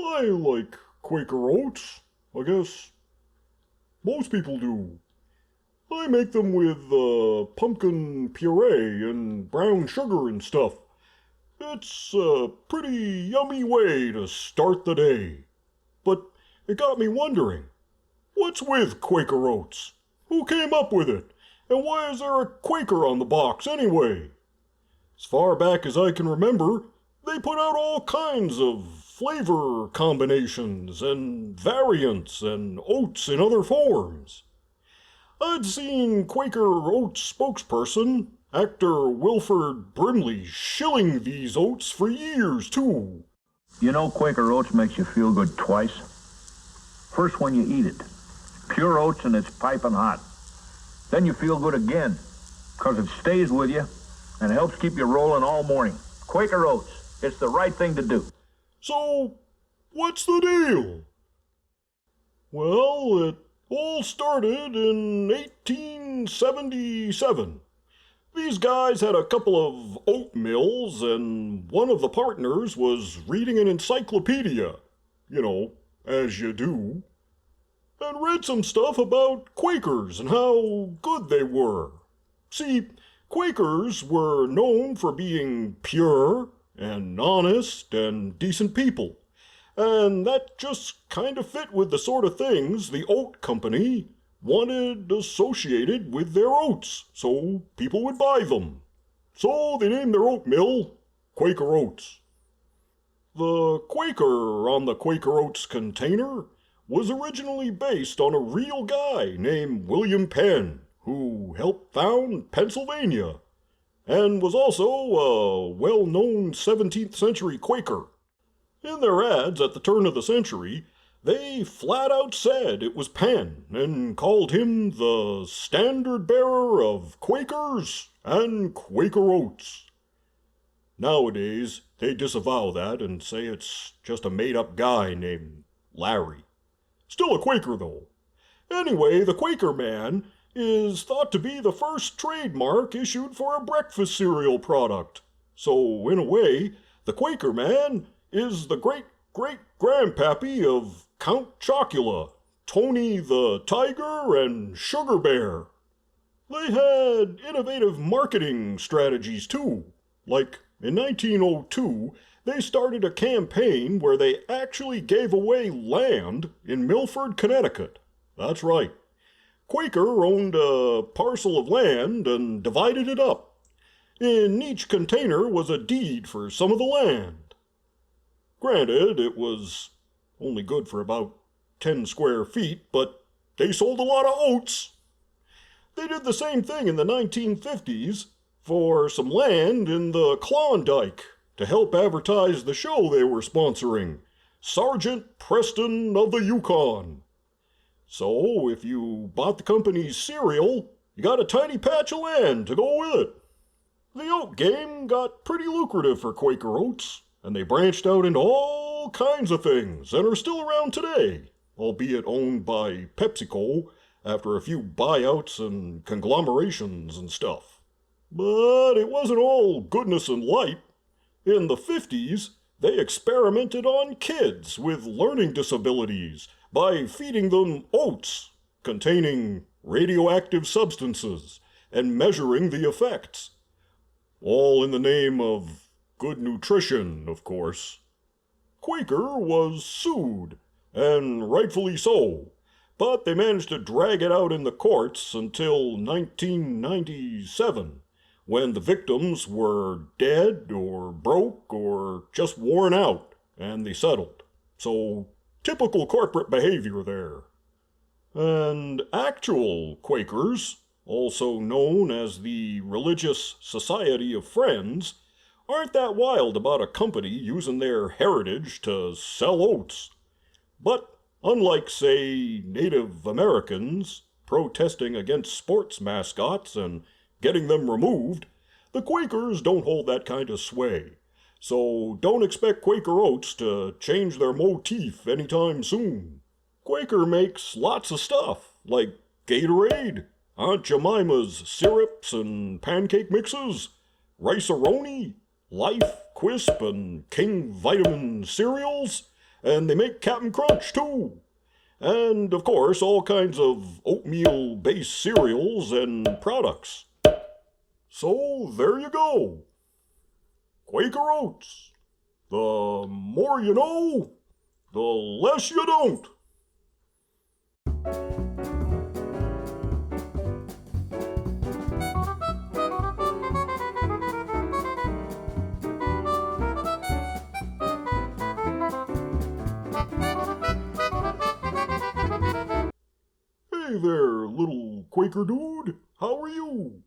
I like Quaker Oats. I guess most people do. I make them with pumpkin puree and brown sugar and stuff. It's a pretty yummy way to start the day. But it got me wondering, what's with Quaker Oats? Who came up with it? And why is there a Quaker on the box anyway? As far back as I can remember, they put out all kinds of flavor combinations and variants and oats in other forms. I'd seen Quaker Oats spokesperson, actor Wilford Brimley, shilling these oats for years, too. You know Quaker Oats makes you feel good twice. First when you eat it. Pure oats and it's piping hot. Then you feel good again, because it stays with you and helps keep you rolling all morning. Quaker Oats, it's the right thing to do. So, what's the deal? Well, it all started in 1877. These guys had a couple of oat mills, and one of the partners was reading an encyclopedia, as you do, and read some stuff about Quakers and how good they were. See, Quakers were known for being pure and honest and decent people, and that just kind of fit with the sort of things the oat company wanted associated with their oats, so people would buy them. So they named their oat mill Quaker Oats. The Quaker on the Quaker Oats container was originally based on a real guy named William Penn, who helped found Pennsylvania, and was also a well-known 17th century Quaker. In their ads at the turn of the century, they flat out said it was Penn and called him the standard bearer of Quakers and Quaker Oats. Nowadays, they disavow that and say it's just a made-up guy named Larry. Still a Quaker, though. Anyway, the Quaker Man is thought to be the first trademark issued for a breakfast cereal product. So, in a way, the Quaker Man is the great-great-grandpappy of Count Chocula, Tony the Tiger, and Sugar Bear. They had innovative marketing strategies, too. Like, in 1902, they started a campaign where they actually gave away land in Milford, Connecticut. That's right. Quaker owned a parcel of land and divided it up. In each container was a deed for some of the land. Granted, it was only good for about 10 square feet, but they sold a lot of oats. They did the same thing in the 1950s for some land in the Klondike to help advertise the show they were sponsoring, Sergeant Preston of the Yukon. So, if you bought the company's cereal, you got a tiny patch of land to go with it. The oat game got pretty lucrative for Quaker Oats, and they branched out into all kinds of things and are still around today, albeit owned by PepsiCo after a few buyouts and conglomerations and stuff. But it wasn't all goodness and light. In the 50s, they experimented on kids with learning disabilities by feeding them oats containing radioactive substances and measuring the effects. All in the name of good nutrition, of course. Quaker was sued, and rightfully so, but they managed to drag it out in the courts until 1997, when the victims were dead or broke or just worn out, and they settled. So, typical corporate behavior there. And actual Quakers, also known as the Religious Society of Friends, aren't that wild about a company using their heritage to sell oats. But unlike, say, Native Americans protesting against sports mascots and getting them removed, the Quakers don't hold that kind of sway. So don't expect Quaker Oats to change their motif anytime soon. Quaker makes lots of stuff, like Gatorade, Aunt Jemima's syrups and pancake mixes, Rice-A-Roni, Life, Quisp, and King Vitamin cereals, And they make Cap'n Crunch, too. And, of course, all kinds of oatmeal-based cereals and products. So, there you go. Quaker Oats. The more you know, the less you don't. Hey there, little Quaker dude. How are you?